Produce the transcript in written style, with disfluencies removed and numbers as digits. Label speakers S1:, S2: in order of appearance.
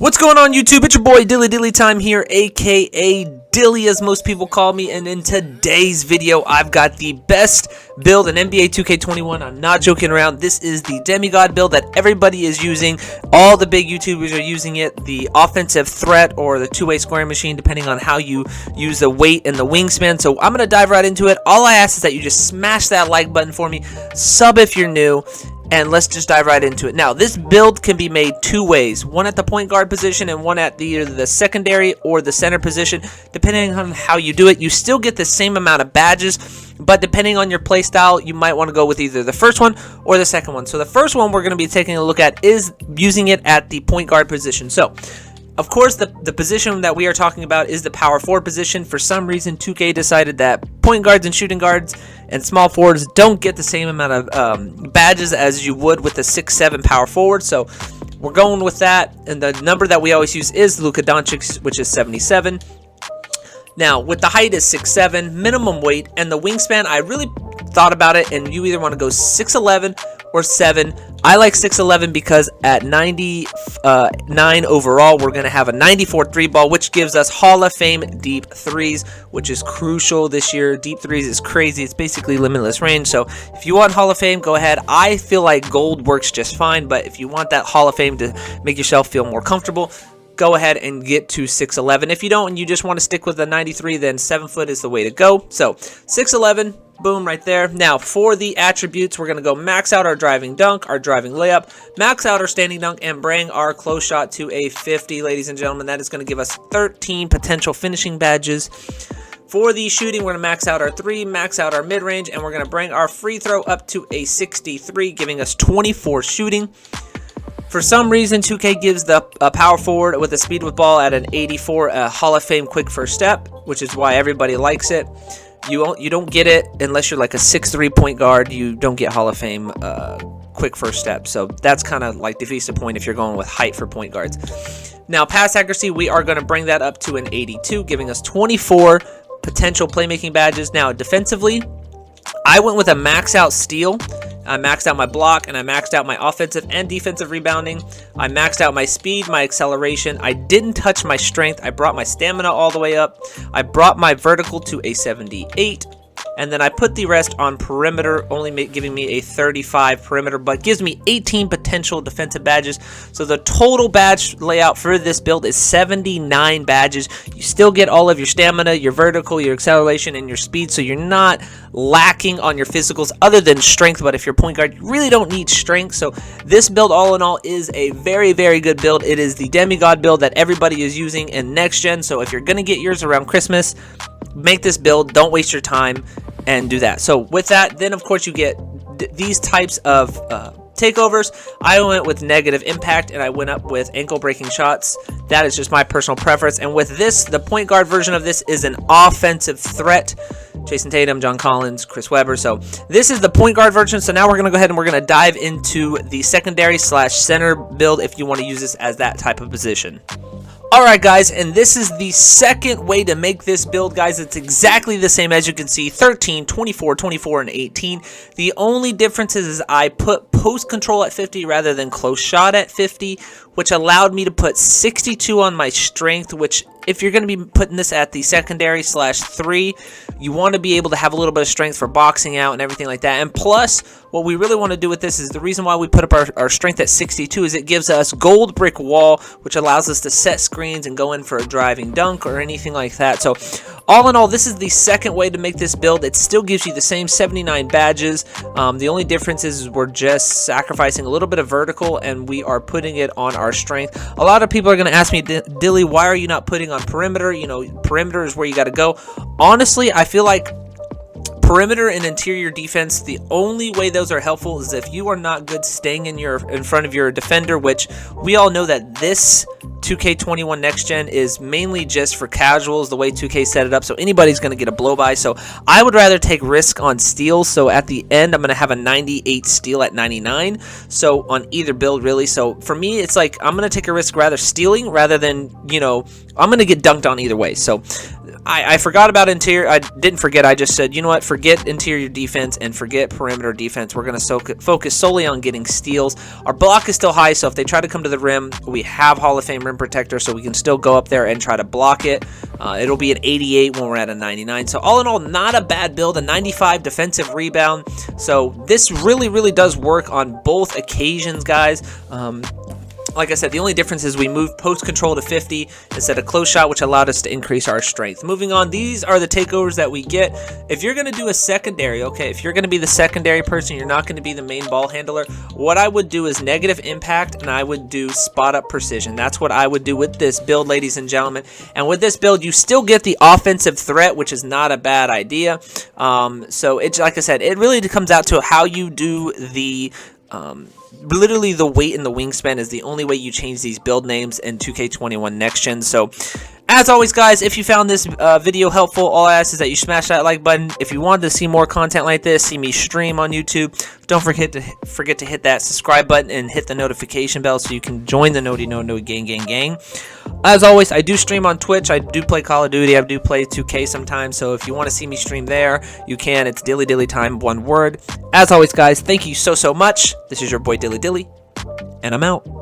S1: What's going on, YouTube? It's your boy Dilly Time here, aka Dilly as most people call me, and in today's video I've got the best build in NBA2K21. I'm not joking around. This is the Demi-God build that everybody is using. All the big YouTubers are using it. The offensive threat or the two-way scoring machine, depending on how you use the weight and the wingspan. So I'm going to dive right into it. All I ask is that you just smash that like button for me, sub if you're new, and let's just dive right into it. Now, this build can be made two ways. One at the point guard position and one at either the secondary or the center position. Depending on how you do it, you still get the same amount of badges, but depending on your play style, you might want to go with either the first one or the second one. So the first one we're going to be taking a look at is using it at the point guard position. So, of course, the position that we are talking about is the power forward position. For some reason, 2K decided that point guards and shooting guards and small forwards don't get the same amount of badges as you would with the 6'7" power forward. So we're going with that. And the number that we always use is Luka Doncic, which is 77. Now, with the height is 6'7", minimum weight, and the wingspan, I really thought about it, and you either want to go 6'11" or 7. I like 6'11" because at 99 overall, we're going to have a 94 3 ball, which gives us Hall of Fame deep threes, which is crucial this year. Deep threes is crazy. It's basically limitless range. So if you want Hall of Fame, go ahead. I feel like gold works just fine, but if you want that Hall of Fame to make yourself feel more comfortable, go ahead and get to 6'11". If you don't and you just want to stick with the 93, then 7 foot is the way to go. So 6'11", boom, right there. Now for the attributes, we're going to go max out our driving dunk, our driving layup, max out our standing dunk, and bring our close shot to a 50, ladies and gentlemen. That is going to give us 13 potential finishing badges. For the shooting, we're going to max out our 3, max out our mid-range, and we're going to bring our free throw up to a 63, giving us 24 shooting. For some reason, 2K gives the power forward with a speed with ball at an 84 a Hall of Fame quick first step, which is why everybody likes it. You don't get it unless you're like a 6'3" point guard. You don't get Hall of Fame quick first step. So that's kind of like defeats the point if you're going with height for point guards. Now, pass accuracy, we are going to bring that up to an 82, giving us 24 potential playmaking badges. Now, defensively, I went with a max out steal. I maxed out my block, and I maxed out my offensive and defensive rebounding. I maxed out my speed, my acceleration. I didn't touch my strength. I brought my stamina all the way up. I brought my vertical to a 78. And then I put the rest on perimeter, only giving me a 35 perimeter, but gives me 18 potential defensive badges. So the total badge layout for this build is 79 badges. You still get all of your stamina, your vertical, your acceleration, and your speed, so you're not lacking on your physicals other than strength. But if you're point guard, you really don't need strength. So this build, all in all, is a very, very good build. It is the Demi-God build that everybody is using in next gen. So if you're going to get yours around Christmas, make this build. Don't waste your time and do that. So with that, then of course you get these types of takeovers. I went with negative impact, and I went up with ankle breaking shots. That is just my personal preference. And with this, the point guard version of this is an offensive threat. Jason Tatum, John Collins, Chris Webber. So this is the point guard version. So now we're going to go ahead and we're going to dive into the secondary / center build if you want to use this as that type of position. Alright guys, and this is the second way to make this build, guys. It's exactly the same as you can see, 13, 24, 24, and 18. The only difference is I put post control at 50 rather than close shot at 50, which allowed me to put 62 on my strength, which if you're going to be putting this at the secondary / 3, you want to be able to have a little bit of strength for boxing out and everything like that. And plus, what we really want to do with this is the reason why we put up our strength at 62 is it gives us gold brick wall, which allows us to set screens and go in for a driving dunk or anything like that. So all in all, this is the second way to make this build. It still gives you the same 79 badges. The only difference is we're just sacrificing a little bit of vertical and we are putting it on our strength. A lot of people are going to ask me, Dilly, why are you not putting on perimeter? You know, perimeter is where you got to go. Honestly, I feel like perimeter and interior defense, the only way those are helpful is if you are not good staying in front of your defender, which we all know that this 2K21 Next Gen is mainly just for casuals, the way 2K set it up, so anybody's going to get a blow by. So I would rather take risk on steals. So at the end, I'm going to have a 98 steal at 99. So on either build, really. So for me, it's like I'm going to take a risk rather stealing rather than, you know, I'm going to get dunked on either way. So I forgot about interior. I didn't forget. I just said, you know what, forget interior defense and forget perimeter defense. We're going to focus solely on getting steals. Our block is still high, so if they try to come to the rim, we have Hall of Fame rim protector, so we can still go up there and try to block it. It'll be an 88 when we're at a 99. So all in all, not a bad build. A 95 defensive rebound. So this really does work on both occasions, guys. Like I said, the only difference is we moved post control to 50 instead of close shot, which allowed us to increase our strength. Moving on, these are the takeovers that we get. If you're going to do a secondary, okay, if you're going to be the secondary person, you're not going to be the main ball handler, what I would do is negative impact, and I would do spot up precision. That's what I would do with this build, ladies and gentlemen. And with this build, you still get the offensive threat, which is not a bad idea. So it's, like I said, it really comes out to how you do the literally the weight and the wingspan is the only way you change these build names in 2K21 Next Gen. So as always, guys, if you found this video helpful, all I ask is that you smash that like button. If you wanted to see more content like this, see me stream on YouTube, don't forget to hit that subscribe button and hit the notification bell so you can join the Noti No gang. As always, I do stream on Twitch. I do play Call of Duty. I do play 2K sometimes. So if you want to see me stream there, you can. It's Dilly Time, one word. As always, guys, thank you so much. This is your boy Dilly, and I'm out.